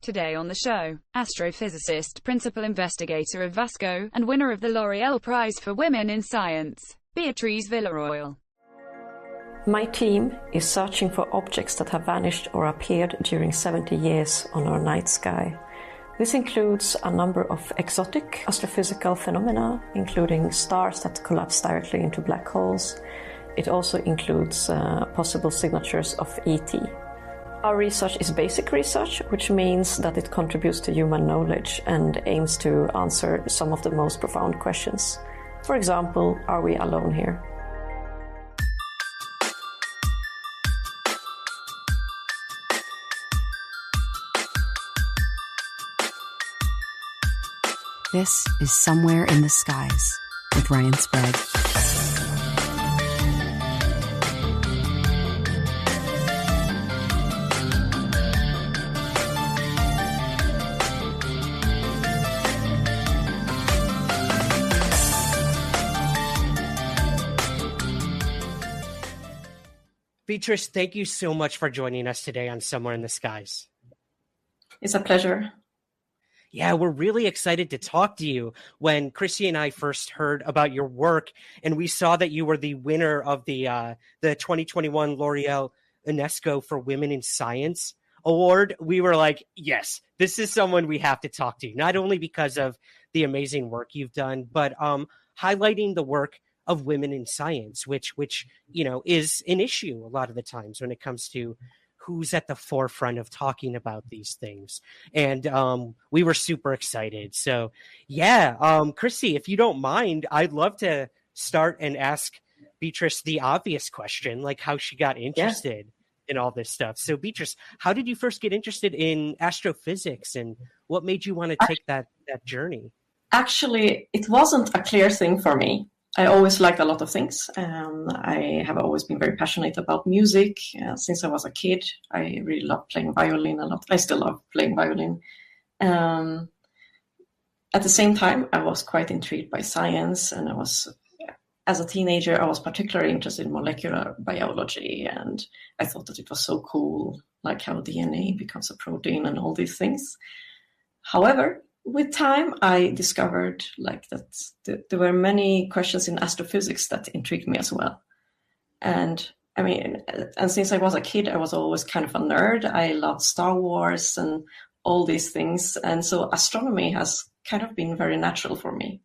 Today on the show, astrophysicist, principal investigator of VASCO, and winner of the L'Oreal Prize for Women in Science, Beatriz Villarreol. My team is searching for objects that have vanished or appeared during 70 years on our night sky. This includes a number of exotic astrophysical phenomena, including stars that collapse directly into black holes. It also includes possible signatures of ET. Our research is basic research, which means that it contributes to human knowledge and aims to answer some of the most profound questions. For example, are we alone here? This is Somewhere in the Skies with Ryan Sprague. Beatriz, thank you so much for joining us today on Somewhere in the Skies. It's a pleasure. Yeah, we're really excited to talk to you. When Chrissy and I first heard about your work and we saw that you were the winner of the 2021 L'Oreal UNESCO for Women in Science award, we were like, yes, this is someone we have to talk to, not only because of the amazing work you've done, but highlighting the work of women in science, which is an issue a lot of the times when it comes to who's at the forefront of talking about these things. And we were super excited. So yeah, Chrissy, if you don't mind, I'd love to start and ask Beatriz the obvious question, like how she got interested in all this stuff. So Beatriz, how did you first get interested in astrophysics and what made you want to take that journey? Actually, it wasn't a clear thing for me. I always liked a lot of things. I have always been very passionate about music. Since I was a kid, I really love playing violin a lot. I still love playing violin. At the same time, I was quite intrigued by science, and as a teenager, I was particularly interested in molecular biology, and I thought that it was so cool, like how DNA becomes a protein and all these things. However, with time, I discovered that there were many questions in astrophysics that intrigued me as well. And since I was a kid, I was always kind of a nerd. I loved Star Wars and all these things. And so astronomy has kind of been very natural for me,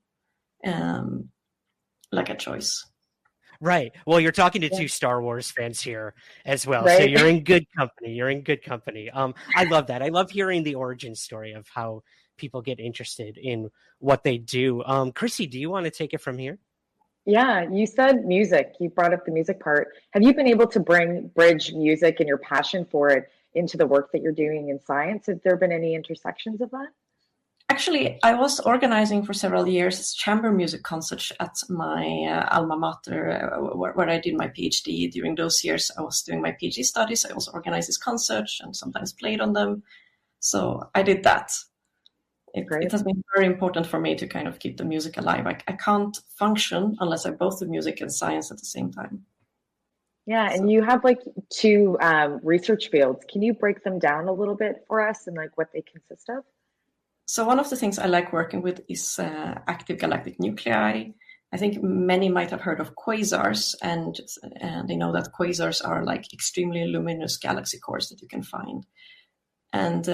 like a choice. Right. Well, you're talking to two Star Wars fans here as well. Right. So you're in good company. I love that. I love hearing the origin story of how people get interested in what they do. Chrissy, do you want to take it from here? Yeah, you said music. You brought up the music part. Have you been able to bridge music and your passion for it into the work that you're doing in science? Have there been any intersections of that? Actually, I was organizing for several years chamber music concerts at my alma mater, where I did my PhD. During those years, I was doing my PhD studies. I also organized these concerts and sometimes played on them. So I did that. It has been very important for me to kind of keep the music alive. I can't function unless I both do music and science at the same time. Yeah, and you have like two research fields. Can you break them down a little bit for us and like what they consist of? So one of the things I like working with is active galactic nuclei. I think many might have heard of quasars, and they know that quasars are like extremely luminous galaxy cores that you can find. And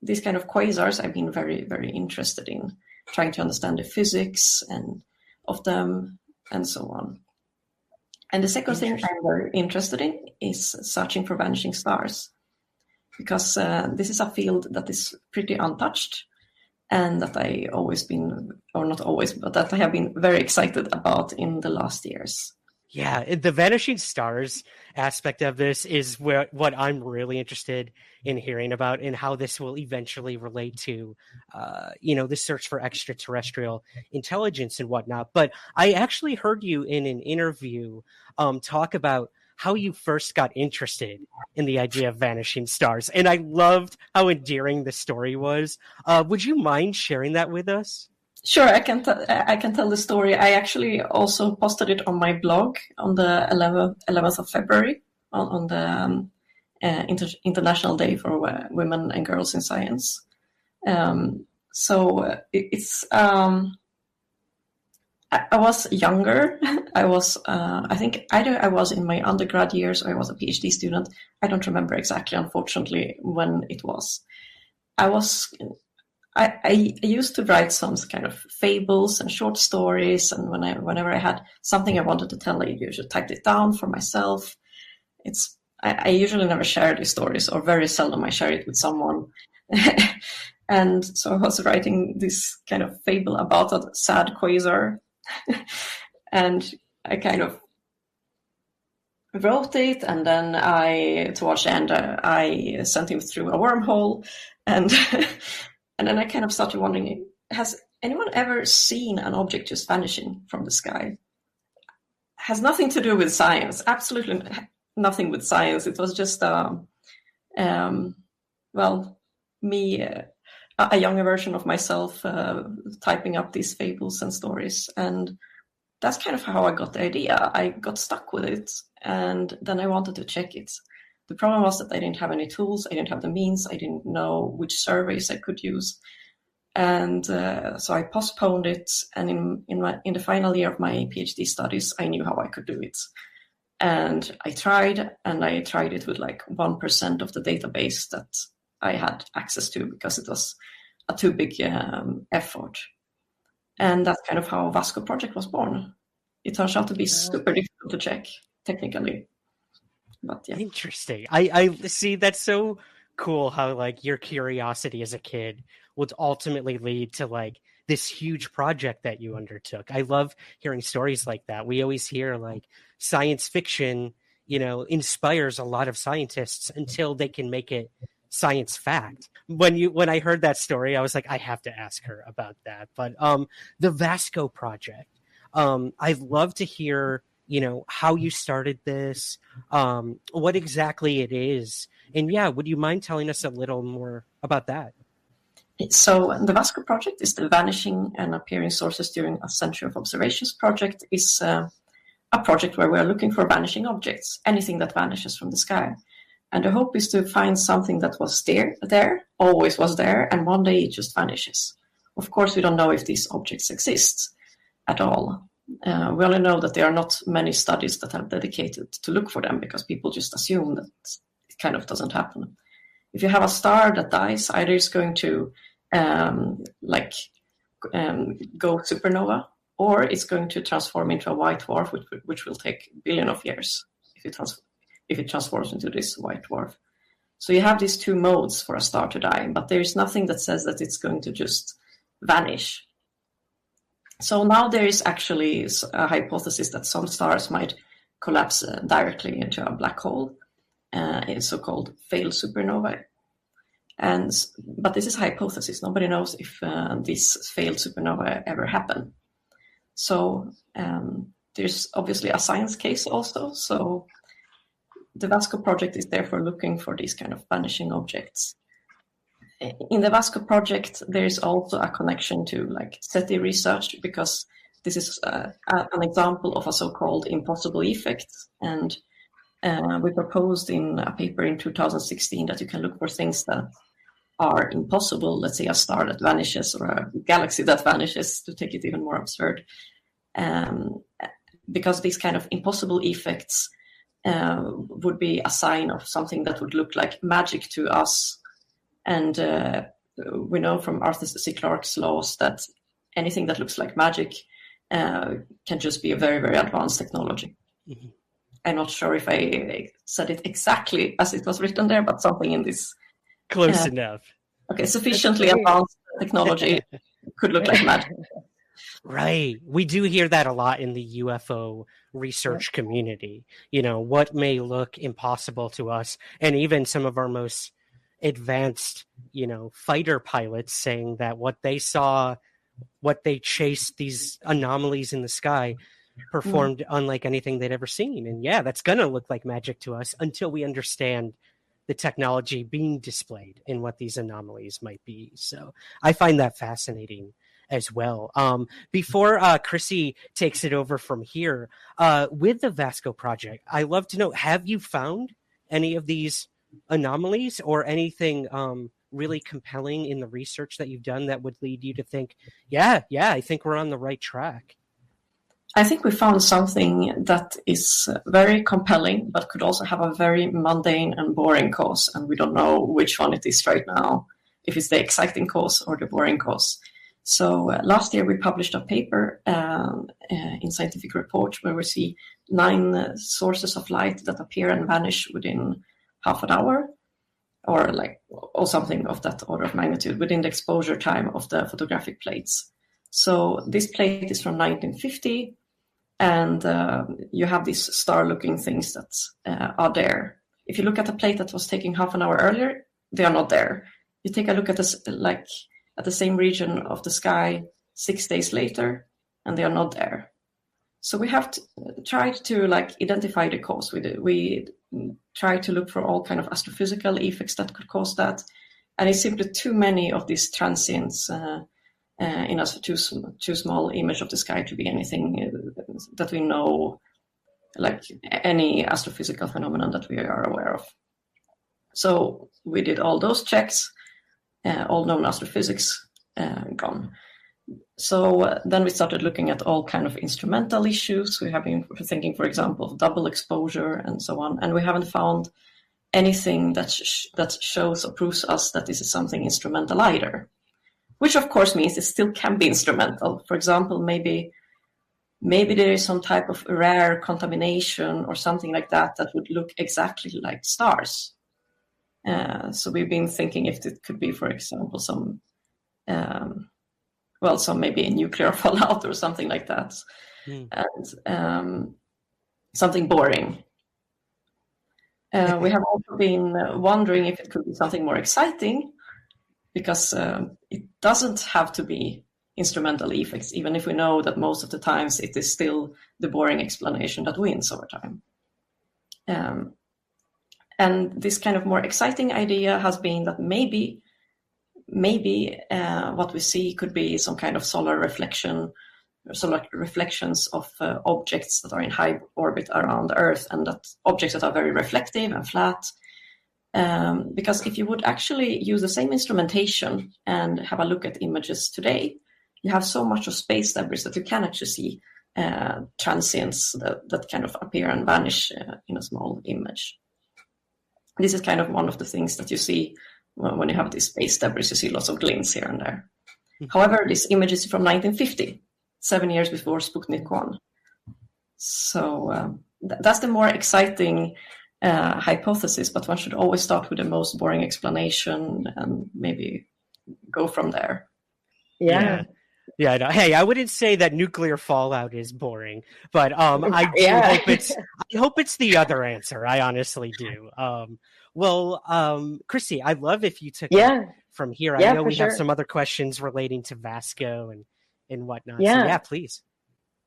these kind of quasars I've been very, very interested in, trying to understand the physics of them and so on. And the second thing I'm very interested in is searching for vanishing stars, because this is a field that is pretty untouched and that I always been, or not always, but that I have been very excited about in the last years. Yeah, the vanishing stars aspect of this is what I'm really interested in hearing about, and how this will eventually relate to, the search for extraterrestrial intelligence and whatnot. But I actually heard you in an interview talk about how you first got interested in the idea of vanishing stars, and I loved how endearing the story was. Would you mind sharing that with us? Sure, I can tell the story. I actually also posted it on my blog on the 11th of February on the International Day for Women and Girls in Science. I was younger. I was, I think either I was in my undergrad years or I was a PhD student. I don't remember exactly, unfortunately, when it was. I used to write some kind of fables and short stories, and whenever I had something I wanted to tell, I usually typed it down for myself. I usually never share these stories, or very seldom I share it with someone. And so I was writing this kind of fable about a sad quasar. And I kind of wrote it, and then towards the end, I sent him through a wormhole, and and then I kind of started wondering, has anyone ever seen an object just vanishing from the sky? Has nothing to do with science, absolutely nothing with science. It was just, me, a younger version of myself, typing up these fables and stories. And that's kind of how I got the idea. I got stuck with it, and then I wanted to check it. The problem was that I didn't have any tools, I didn't have the means, I didn't know which surveys I could use. And so I postponed it, and in the final year of my PhD studies, I knew how I could do it. And I tried it with like 1% of the database that I had access to, because it was a too big effort. And that's kind of how Vasco project was born. It turns out to be super difficult to check technically. But yeah. Interesting. I see, that's so cool how like your curiosity as a kid would ultimately lead to like this huge project that you undertook. I love hearing stories like that. We always hear like science fiction, inspires a lot of scientists until they can make it science fact. When I heard that story, I was like, I have to ask her about that. But the Vasco project, I'd love to hear, how you started this, what exactly it is. And yeah, would you mind telling us a little more about that? So the Vasco project is the Vanishing and Appearing Sources During a Century of Observations project. Is a project where we're looking for vanishing objects, anything that vanishes from the sky. And the hope is to find something that was there, always was there, and one day it just vanishes. Of course, we don't know if these objects exist at all. We only know that there are not many studies that are dedicated to look for them, because people just assume that it kind of doesn't happen. If you have a star that dies, either it's going to go supernova, or it's going to transform into a white dwarf, which will take a billion of years if it transforms into this white dwarf. So you have these two modes for a star to die, but there is nothing that says that it's going to just vanish. So now there is actually a hypothesis that some stars might collapse directly into a black hole, in so-called failed supernovae. But this is a hypothesis. Nobody knows if this failed supernova ever happened. So there's obviously a science case also. So the Vasco project is therefore looking for these kind of vanishing objects. In the Vasco project, there is also a connection to like SETI research, because this is an example of a so-called impossible effect. And we proposed in a paper in 2016 that you can look for things that are impossible, let's say a star that vanishes or a galaxy that vanishes, to take it even more absurd. Because these kind of impossible effects would be a sign of something that would look like magic to us. And we know from Arthur C. Clarke's laws that anything that looks like magic can just be a very, very advanced technology. Mm-hmm. I'm not sure if I said it exactly as it was written there, but something in this. Close enough. Okay, sufficiently advanced technology could look like magic. Right. We do hear that a lot in the UFO research community. What may look impossible to us, and even some of our most advanced, fighter pilots saying that what they saw, what they chased, these anomalies in the sky, performed unlike anything they'd ever seen. And yeah, that's going to look like magic to us until we understand the technology being displayed and what these anomalies might be. So I find that fascinating as well. Before Chrissy takes it over from here, with the Vasco project, I love to know, have you found any of these anomalies or anything really compelling in the research that you've done that would lead you to think, yeah, I think we're on the right track? I think we found something that is very compelling, but could also have a very mundane and boring cause. And we don't know which one it is right now, if it's the exciting cause or the boring cause. So last year we published a paper in Scientific Report where we see 9 sources of light that appear and vanish within half an hour, or something of that order of magnitude within the exposure time of the photographic plates. So this plate is from 1950. And you have these star-looking things that are there. If you look at a plate that was taken half an hour earlier, they are not there. You take a look at this, at the same region of the sky 6 days later, and they are not there. So we have tried to identify the cause. We try to look for all kind of astrophysical effects that could cause that, and it's simply too many of these transients. In a too small image of the sky to be anything that we know, like any astrophysical phenomenon that we are aware of. So we did all those checks, all known astrophysics gone. So then we started looking at all kind of instrumental issues. We have been thinking, for example, of double exposure and so on, and we haven't found anything that shows or proves us that this is something instrumental either. Which of course means it still can be instrumental. For example, maybe there is some type of rare contamination or something like that would look exactly like stars. So we've been thinking if it could be, for example, some maybe nuclear fallout or something like that, and something boring. We have also been wondering if it could be something more exciting, because it doesn't have to be instrumental effects, even if we know that most of the times it is still the boring explanation that wins over time. And this kind of more exciting idea has been that maybe what we see could be some kind of solar reflections of objects that are in high orbit around Earth, and that objects that are very reflective and flat. Because if you would actually use the same instrumentation and have a look at images today, you have so much of space debris that you can actually see transients that kind of appear and vanish in a small image. This is kind of one of the things that you see when you have this space debris. You see lots of glints here and there. However, this image is from 1950, 7 years before Sputnik 1. So that's the more exciting hypothesis, but one should always start with the most boring explanation and maybe go from there. Yeah. No, hey, I wouldn't say that nuclear fallout is boring, but I hope it's the other answer. I honestly do. Chrissy, I'd love if you took it from here. I know we have some other questions relating to Vasco and whatnot. Yeah. So yeah, please.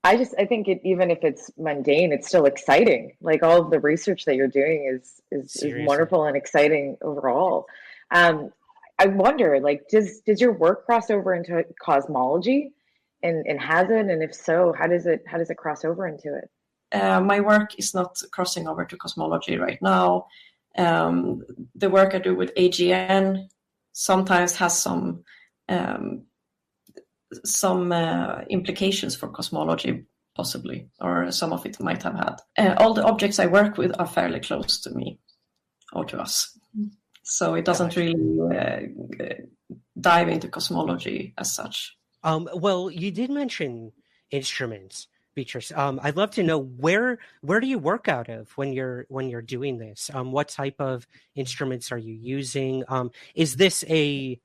I think even if it's mundane, it's still exciting. Like, all of the research that you're doing is wonderful and exciting overall. I wonder, does your work cross over into cosmology, and has it? And if so, how does it cross over into it? My work is not crossing over to cosmology right now. The work I do with AGN sometimes has some implications for cosmology, possibly, or some of it might have had. All the objects I work with are fairly close to me or to us. So it doesn't really dive into cosmology as such. Well, you did mention instruments, Beatriz. I'd love to know where do you work out of when you're doing this? What type of instruments are you using? Is this an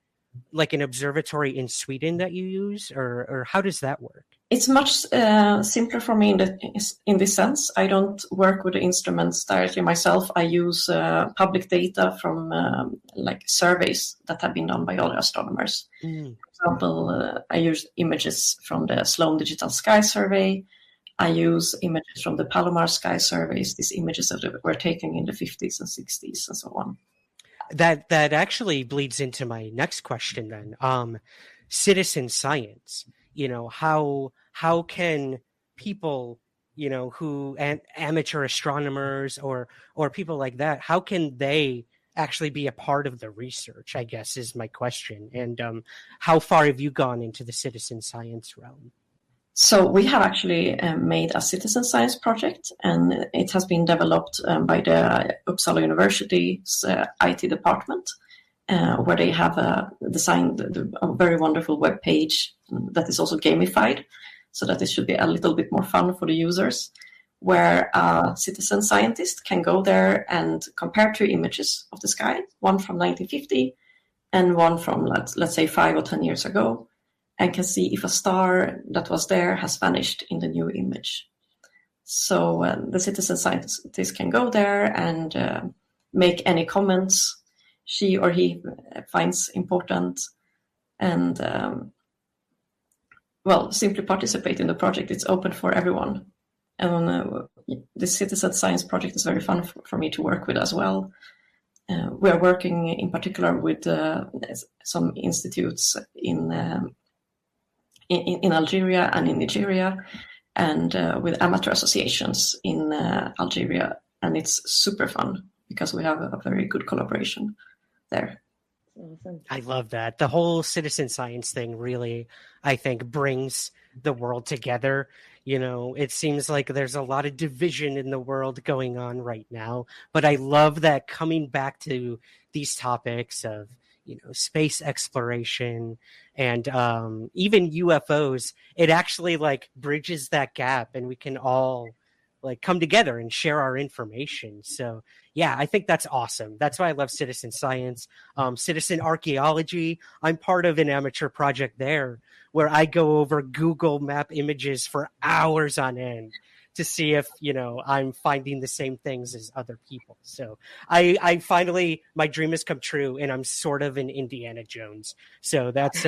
observatory in Sweden that you use, or how does that work? It's much simpler for me in this sense. I don't work with the instruments directly myself. I use public data from surveys that have been done by other astronomers. For example, I use images from the Sloan Digital Sky Survey. I use images from the Palomar Sky Surveys, these images that were taken in the 50s and 60s and so on. That actually bleeds into my next question then. Citizen science. How can people, who amateur astronomers or people like that, how can they actually be a part of the research, I guess, is my question. And how far have you gone into the citizen science realm? So we have actually made a citizen science project, and it has been developed by the Uppsala University's IT department, where they have designed a very wonderful web page that is also gamified, so that it should be a little bit more fun for the users, where a citizen scientist can go there and compare two images of the sky, one from 1950 and one from, let's say, 5 or 10 years ago, and can see if a star that was there has vanished in the new image. So the citizen scientist can go there and make any comments she or he finds important, and simply participate in the project. It's open for everyone. And the citizen science project is very fun for me to work with as well. We are working in particular with some institutes in Algeria and in Nigeria, and with amateur associations in Algeria. And it's super fun because we have a very good collaboration there. Awesome. I love that. The whole citizen science thing really, I think, brings the world together. You know, it seems like there's a lot of division in the world going on right now, but I love that coming back to these topics of, you know, space exploration and even UFOs, it actually like bridges that gap, and we can all like come together and share our information. So yeah, I think that's awesome. That's why I love citizen science, citizen archaeology. I'm part of an amateur project there where I go over Google Map images for hours on end to see if, you know, I'm finding the same things as other people. So I finally, my dream has come true, and I'm sort of an Indiana Jones. So that's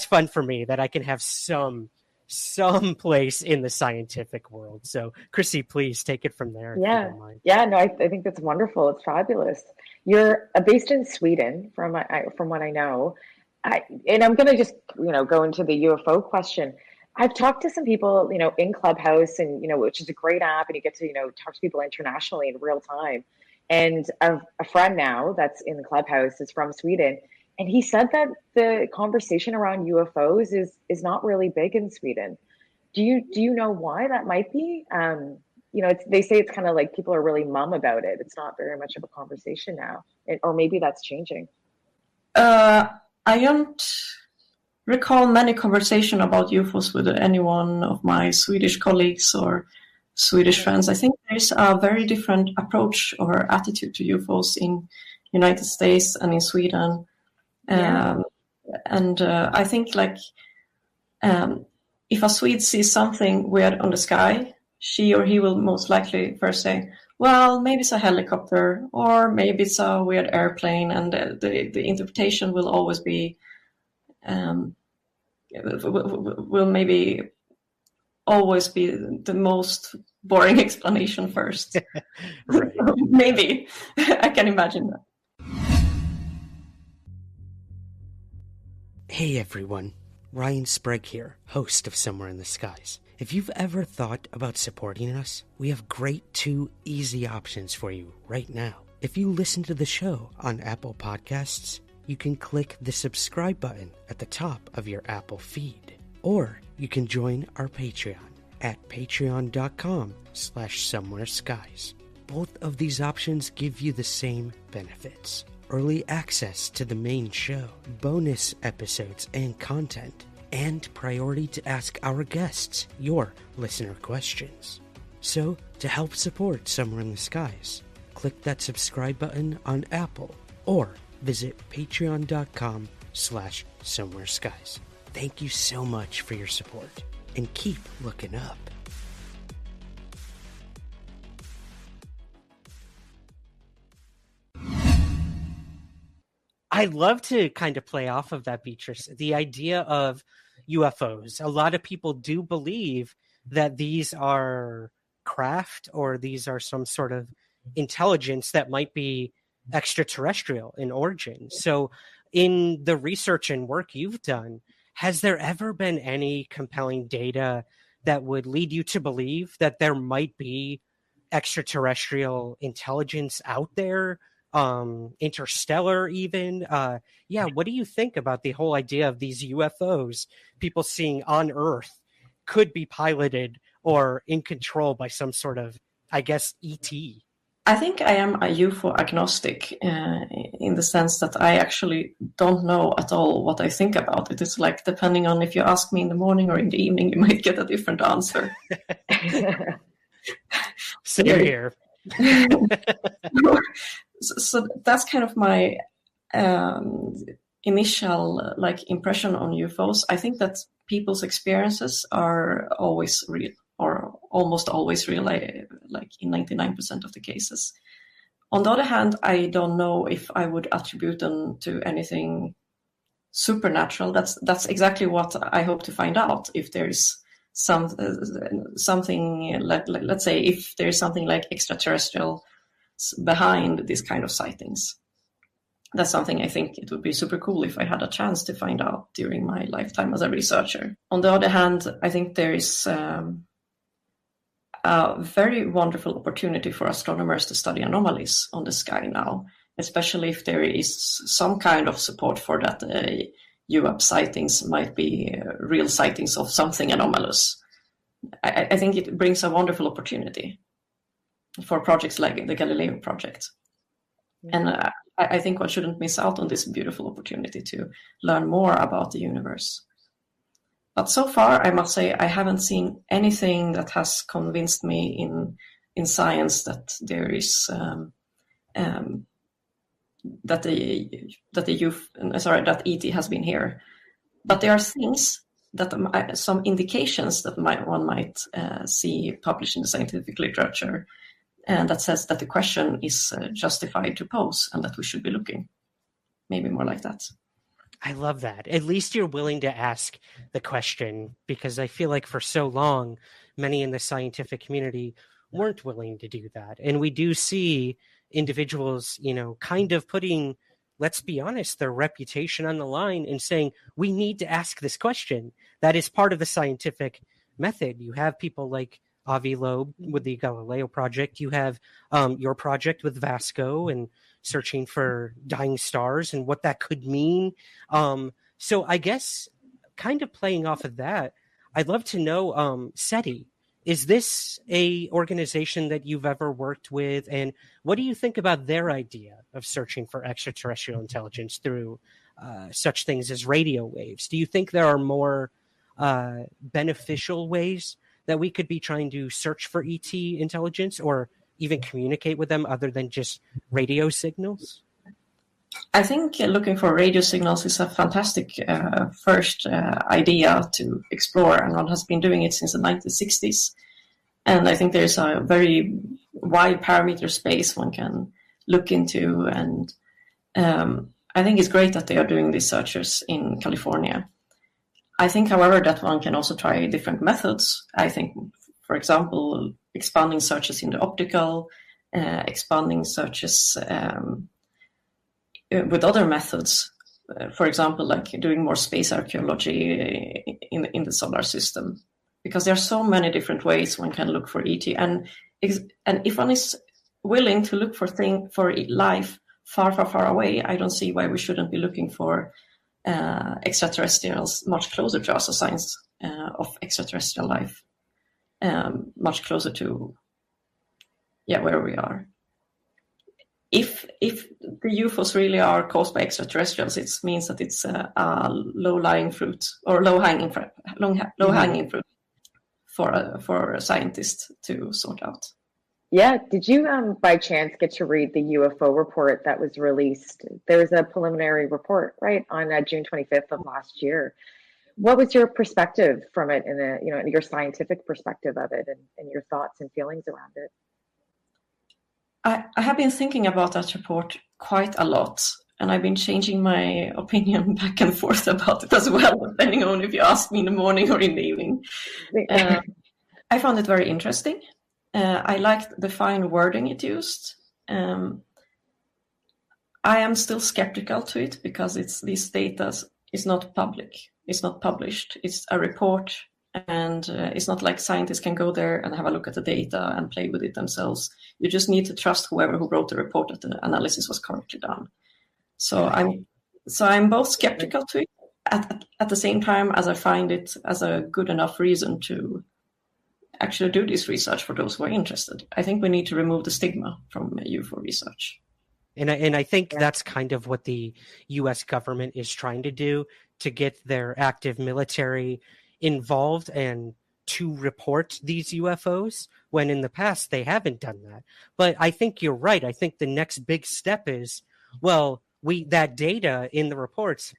fun for me, that I can have some place in the scientific world. So Chrissy, please take it from there. Yeah. If you don't mind. Yeah, no, I think that's wonderful. It's fabulous. You're based in Sweden, from what I know. And I'm going to just, you know, go into the UFO question. I've talked to some people, you know, in Clubhouse, and, you know, which is a great app, and you get to, you know, talk to people internationally in real time. And a friend now that's in the Clubhouse is from Sweden, and he said that the conversation around UFOs is not really big in Sweden. Do you know why that might be? You know, they say it's kind of like people are really mum about it. It's not very much of a conversation now, or maybe that's changing. I don't recall many conversation about UFOs with any one of my Swedish colleagues or Swedish friends. I think there's a very different approach or attitude to UFOs in United States and in Sweden. Yeah. And I think like if a Swede sees something weird on the sky, she or he will most likely first say, well, maybe it's a helicopter, or maybe it's a weird airplane, and the interpretation will always be will maybe always be the most boring explanation first. Right. Maybe. I can imagine that. Hey everyone, Ryan Sprague here, host of Somewhere in the Skies. If you've ever thought about supporting us, we have great 2 easy options for you right now. If you listen to the show on Apple Podcasts, you can click the subscribe button at the top of your Apple feed. Or you can join our Patreon at patreon.com/somewhereskies. Both of these options give you the same benefits: early access to the main show, bonus episodes and content, and priority to ask our guests your listener questions. So, to help support Somewhere in the Skies, click that subscribe button on Apple or visit patreon.com/somewhereskies. Thank you so much for your support, and keep looking up. I'd love to kind of play off of that, Beatriz. The idea of UFOs. A lot of people do believe that these are craft, or these are some sort of intelligence that might be extraterrestrial in origin. So in the research and work you've done, has there ever been any compelling data that would lead you to believe that there might be extraterrestrial intelligence out there? interstellar even. What do you think about the whole idea of these UFOs people seeing on Earth could be piloted or in control by some sort of, I guess, ET? I think I am a UFO agnostic in the sense that I actually don't know at all what I think about it. It's like, depending on if you ask me in the morning or in the evening, you might get a different answer. Same here. So that's kind of my initial impression on UFOs. I think that people's experiences are always real, or almost always real, like in 99% of the cases. On the other hand, I don't know if I would attribute them to anything supernatural. That's exactly what I hope to find out. If there is something let's say, if there is something like extraterrestrial behind this kind of sightings. That's something I think it would be super cool if I had a chance to find out during my lifetime as a researcher. On the other hand, I think there is a very wonderful opportunity for astronomers to study anomalies on the sky now, especially if there is some kind of support for that UAP sightings might be real sightings of something anomalous. I think it brings a wonderful opportunity for projects like the Galileo project. And I think one shouldn't miss out on this beautiful opportunity to learn more about the universe. But so far, I must say, I haven't seen anything that has convinced me in science that there is that ET has been here. But there are things that some indications that one might see published in the scientific literature, and that says that the question is justified to pose and that we should be looking. Maybe more like that. I love that. At least you're willing to ask the question, because I feel like for so long, many in the scientific community weren't willing to do that. And we do see individuals, kind of putting, let's be honest, their reputation on the line and saying, we need to ask this question. That is part of the scientific method. You have people like Avi Loeb with the Galileo project. You have your project with Vasco and searching for dying stars and what that could mean. So I guess kind of playing off of that, I'd love to know, SETI, is this a organization that you've ever worked with? And what do you think about their idea of searching for extraterrestrial intelligence through such things as radio waves? Do you think there are more beneficial ways that we could be trying to search for ET intelligence or even communicate with them other than just radio signals? I think looking for radio signals is a fantastic first idea to explore, and one has been doing it since the 1960s. And I think there's a very wide parameter space one can look into, and I think it's great that they are doing these searches in California. I think, however, that one can also try different methods. I think, for example, expanding searches in the optical, expanding searches with other methods. For example, like doing more space archaeology in the solar system, because there are so many different ways one can look for ET. And if one is willing to look for life far, far, far away, I don't see why we shouldn't be looking for extraterrestrials much closer to us, a signs of extraterrestrial life, much closer to where we are. If the UFOs really are caused by extraterrestrials, it means that it's a low-lying fruit or low-hanging fruit for a scientist to sort out. Yeah. Did you, by chance, get to read the UFO report that was released? There was a preliminary report, right, on June 25th of last year. What was your perspective from it, and your scientific perspective of it, and your thoughts and feelings around it? I have been thinking about that report quite a lot, and I've been changing my opinion back and forth about it as well, depending on if you ask me in the morning or in the evening. I found it very interesting. I liked the fine wording it used. I am still skeptical to it because this data is not public. It's not published. It's a report And it's not like scientists can go there and have a look at the data and play with it themselves. You just need to trust whoever who wrote the report that the analysis was correctly done. So I'm both skeptical to it at the same time as I find it as a good enough reason to actually do this research for those who are interested. I think we need to remove the stigma from UFO research. And I think that's kind of what the U.S. government is trying to do, to get their active military involved and to report these UFOs, when in the past they haven't done that. But I think you're right. I think the next big step is, well, that data in the reports,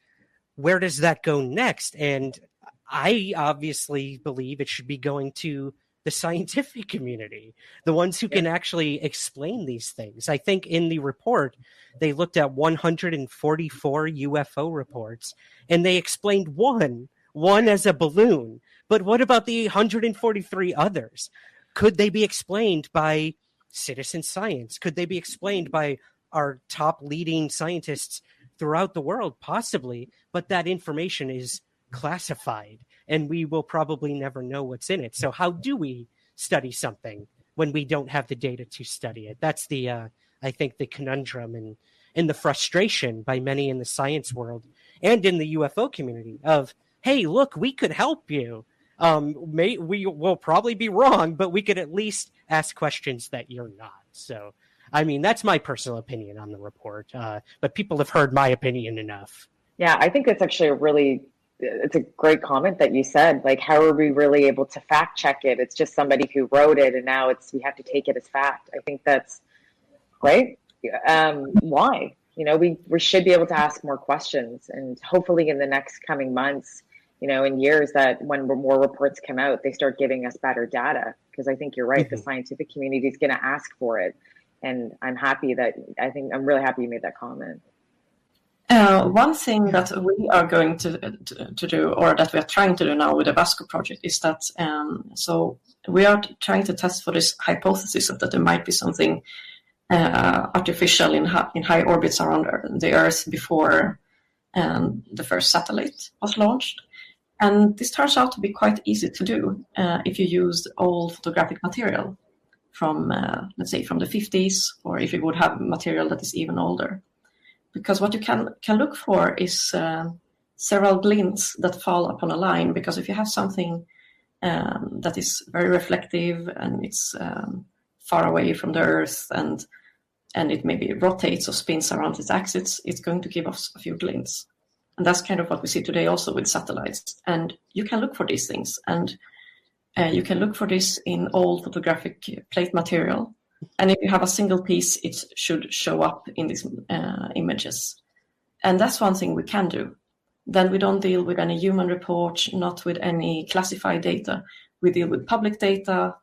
where does that go next? And I obviously believe it should be going to the scientific community, the ones who can actually explain these things. I think in the report, they looked at 144 UFO reports, and they explained one as a balloon. But what about the 143 others? Could they be explained by citizen science? Could they be explained by our top leading scientists throughout the world? Possibly, but that information is classified, and we will probably never know what's in it. So how do we study something when we don't have the data to study it? That's the, I think, the conundrum and the frustration by many in the science world and in the UFO community of, hey, look, we could help you. We will probably be wrong, but we could at least ask questions that you're not. So, I mean, that's my personal opinion on the report, but people have heard my opinion enough. Yeah, I think that's actually it's a great comment that you said. Like, how are we really able to fact check it? It's just somebody who wrote it, and now we have to take it as fact. I think that's right. Why? We should be able to ask more questions, and hopefully in the next coming months, in years, that when more reports come out, they start giving us better data. Because I think you're right, the scientific community is going to ask for it, and I'm really happy you made that comment. One thing that we are going to do, or that we are trying to do now with the Vasco project, is that so we are trying to test for this hypothesis of that there might be something artificial in high orbits around the Earth before the first satellite was launched. And this turns out to be quite easy to do if you use old photographic material from, let's say, from the 50s, or if you would have material that is even older. Because what you can look for is several glints that fall upon a line. Because if you have something that is very reflective and it's far away from the Earth and it maybe rotates or spins around its axis, it's going to give us a few glints. And that's kind of what we see today also with satellites. And you can look for these things. And you can look for this in old photographic plate material. And if you have a single piece, it should show up in these images. And that's one thing we can do. Then we don't deal with any human reports, not with any classified data. We deal with public data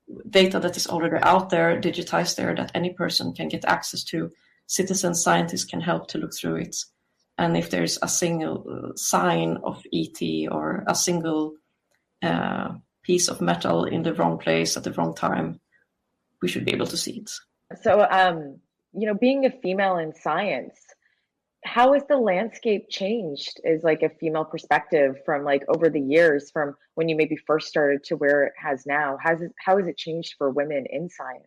that is already out there, digitized there, that any person can get access to. Citizen scientists can help to look through it. And if there's a single sign of ET or a single piece of metal in the wrong place at the wrong time, we should be able to see it. So, being a female in science, how has the landscape changed as like a female perspective from like over the years, from when you maybe first started to where it has now? How has it changed for women in science?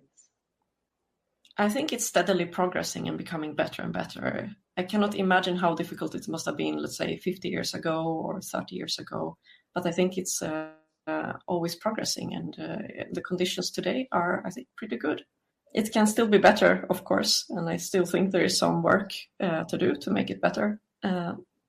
I think it's steadily progressing and becoming better and better. I cannot imagine how difficult it must have been, let's say, 50 years ago or 30 years ago. But I think it's always progressing, and the conditions today are, I think, pretty good. It can still be better, of course, and I still think there is some work to do to make it better.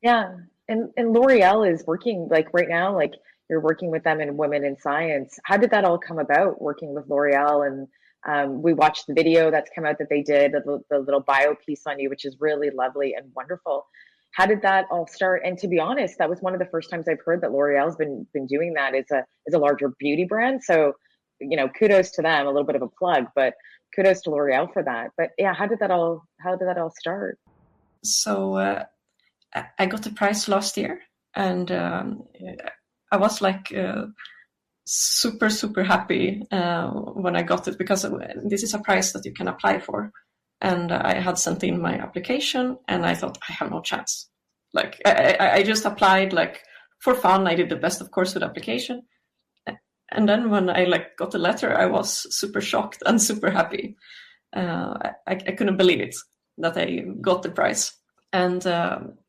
Yeah, and L'Oreal is working, like right now, like you're working with them in Women in Science. How did that all come about, working with L'Oreal? And we watched the video that's come out that they did, the little bio piece on you, which is really lovely and wonderful. How did that all start? And to be honest, that was one of the first times I've heard that L'Oreal's been doing that as a larger beauty brand. So, kudos to them, a little bit of a plug, but kudos to L'Oreal for that. But yeah, how did that all start? So I got the prize last year, and I was like super, super happy when I got it, because this is a prize that you can apply for. And I had sent in my application, and I thought, I have no chance. Like, I just applied, like, for fun. I did the best, of course, with the application. And then when I got the letter, I was super shocked and super happy. I couldn't believe it that I got the prize. And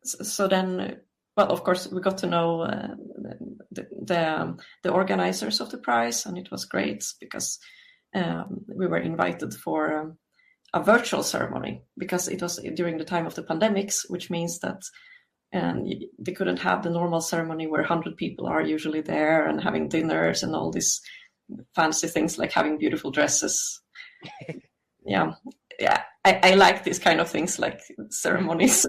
so then, well, of course, we got to know the organizers of the prize, and it was great because we were invited for a virtual ceremony, because it was during the time of the pandemics, which means that they couldn't have the normal ceremony where 100 people are usually there and having dinners and all these fancy things like having beautiful dresses. Yeah, I like these kind of things, like ceremonies.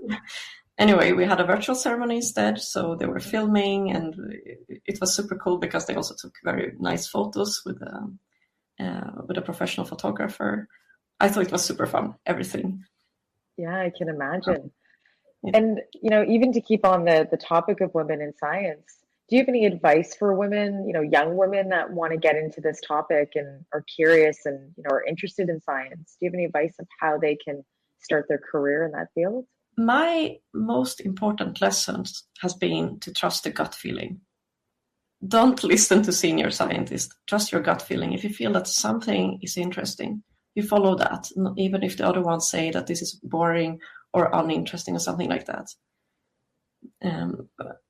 Anyway, we had a virtual ceremony instead, so they were filming, and it was super cool because they also took very nice photos with a professional photographer. I thought it was super fun, everything. Yeah, I can imagine. And, even to keep on the topic of women in science, do you have any advice for women, young women that want to get into this topic and are curious and, are interested in science? Do you have any advice of how they can start their career in that field? My most important lesson has been to trust the gut feeling. Don't listen to senior scientists. Trust your gut feeling. If you feel that something is interesting, you follow that, even if the other ones say that this is boring or uninteresting or something like that.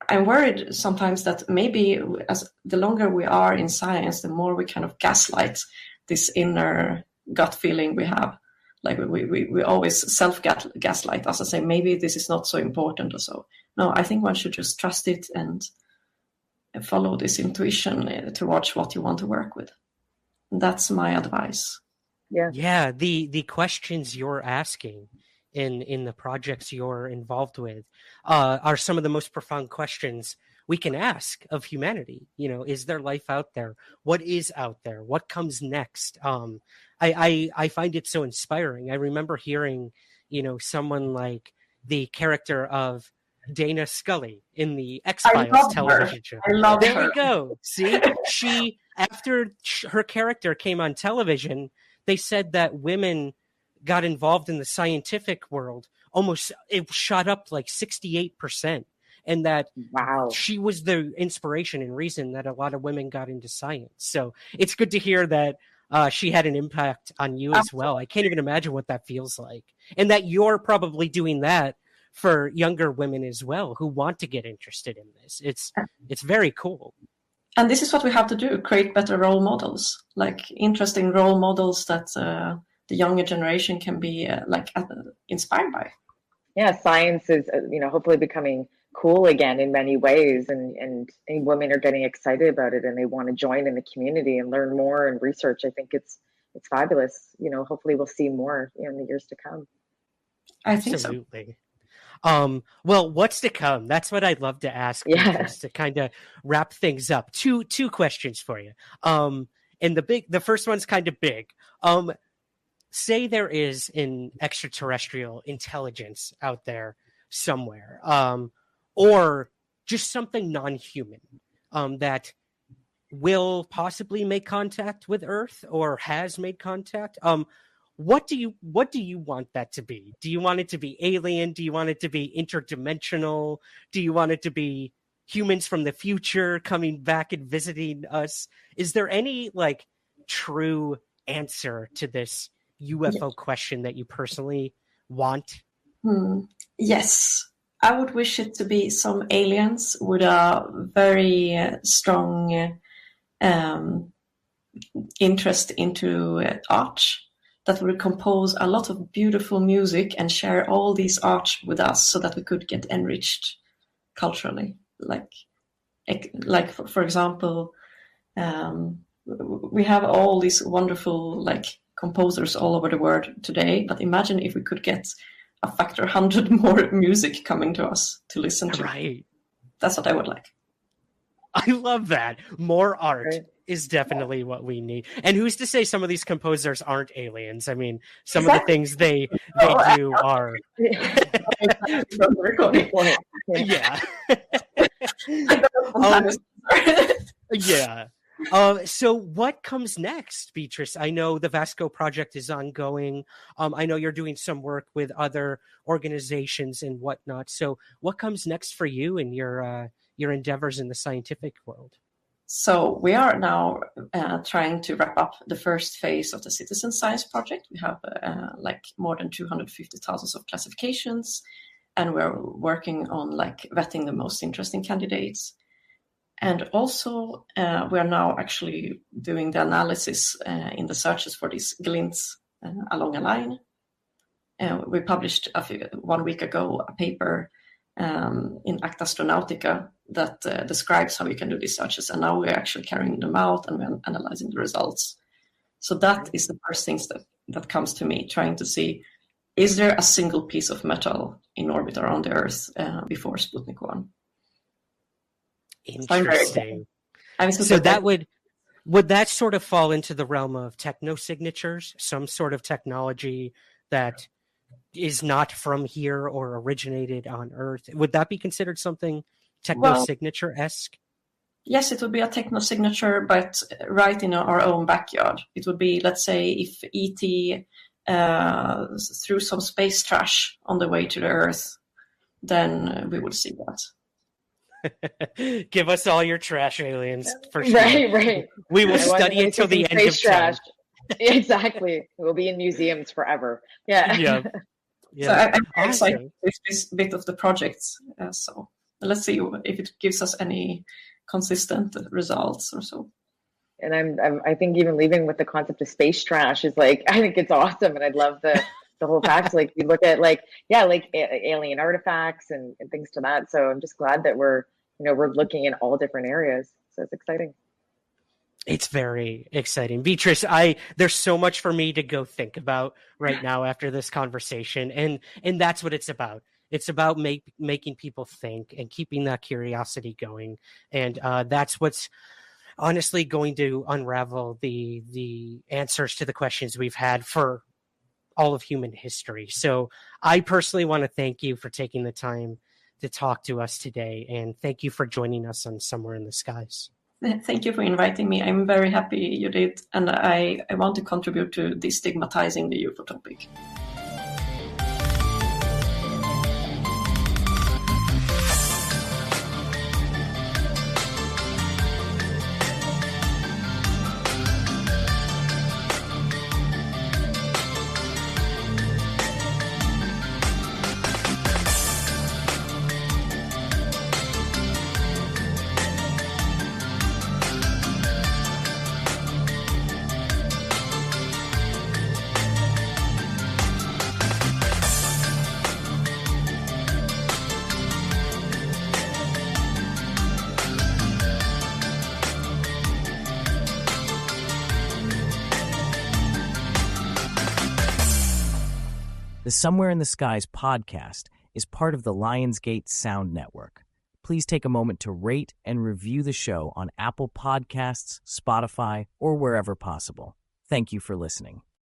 I'm worried sometimes that maybe as the longer we are in science, the more we kind of gaslight this inner gut feeling we have. Like we always self-gaslight us and say, maybe this is not so important or so. No, I think one should just trust it and follow this intuition towards what you want to work with. That's my advice. Yeah, the questions you're asking in the projects you're involved with are some of the most profound questions we can ask of humanity. Is there life out there? What is out there? What comes next? I find it so inspiring. I remember hearing, someone like the character of Dana Scully in the X-Files television show. I love her. There we go. See, after her character came on television, they said that women got involved in the scientific world. It shot up like 68%. And that she was the inspiration and reason that a lot of women got into science. So it's good to hear that she had an impact on you as well. I can't even imagine what that feels like. And that you're probably doing that for younger women as well who want to get interested in this. It's very cool. And this is what we have to do, create better role models, like interesting role models that the younger generation can be inspired by. Yeah, science is, hopefully becoming cool again in many ways, and women are getting excited about it and they want to join in the community and learn more and research. I think it's fabulous. Hopefully we'll see more in the years to come. I think absolutely. Well, what's to come? That's what I'd love to ask just to kind of wrap things up. Two questions for you. And the first one's kind of big. Say there is an extraterrestrial intelligence out there somewhere, or just something non-human that will possibly make contact with Earth or has made contact. What do you want that to be? Do you want it to be alien? Do you want it to be interdimensional? Do you want it to be humans from the future coming back and visiting us? Is there any true answer to this UFO question that you personally want? Yes. I would wish it to be some aliens with a very strong interest into art, that would compose a lot of beautiful music and share all these art with us so that we could get enriched culturally. Like for example, we have all these wonderful composers all over the world today, but imagine if we could get a factor 100 more music coming to us to listen to. Right. That's what I would like. I love that. More art is definitely what we need. And who's to say some of these composers aren't aliens? I mean, some of the things they do are. Yeah. Yeah. So what comes next, Beatriz? I know the Vasco project is ongoing. I know you're doing some work with other organizations and whatnot. So what comes next for you and your endeavors in the scientific world? So we are now trying to wrap up the first phase of the citizen science project. We have like more than 250,000 of classifications, and we're working on like vetting the most interesting candidates. And also we are now actually doing the analysis in the searches for these glints along a line. We published 1 week ago a paper in Acta Astronautica that describes how you can do these searches, and now we're actually carrying them out and we're analyzing the results. So that is the first things that comes to me, trying to see, is there a single piece of metal in orbit around the Earth before Sputnik 1? Interesting. So that would that sort of fall into the realm of technosignatures, some sort of technology that is not from here or originated on Earth? Would that be considered something technosignature-esque? Yes, it would be a technosignature, but right in our own backyard. It would be, let's say, if ET threw some space trash on the way to the Earth, then we would see that. Give us all your trash, aliens, for sure. Right. We will study it till the end of time. Exactly. We'll be in museums forever. Yeah. So I'm excited with this bit of the project. So let's see if it gives us any consistent results or so. And I think even leaving with the concept of space trash is like, I think it's awesome, and I'd love the whole fact. Like you look at alien artifacts and things to that. So I'm just glad that we're looking in all different areas. So it's exciting. It's very exciting. Beatriz, there's so much for me to go think about right now after this conversation. And that's what it's about. It's about making people think and keeping that curiosity going. And that's what's honestly going to unravel the answers to the questions we've had for all of human history. So I personally want to thank you for taking the time to talk to us today. And thank you for joining us on Somewhere in the Skies. Thank you for inviting me. I'm very happy you did. And I want to contribute to destigmatizing the UFO topic. The Somewhere in the Skies podcast is part of the LIONSGATE Sound Network. Please take a moment to rate and review the show on Apple Podcasts, Spotify, or wherever possible. Thank you for listening.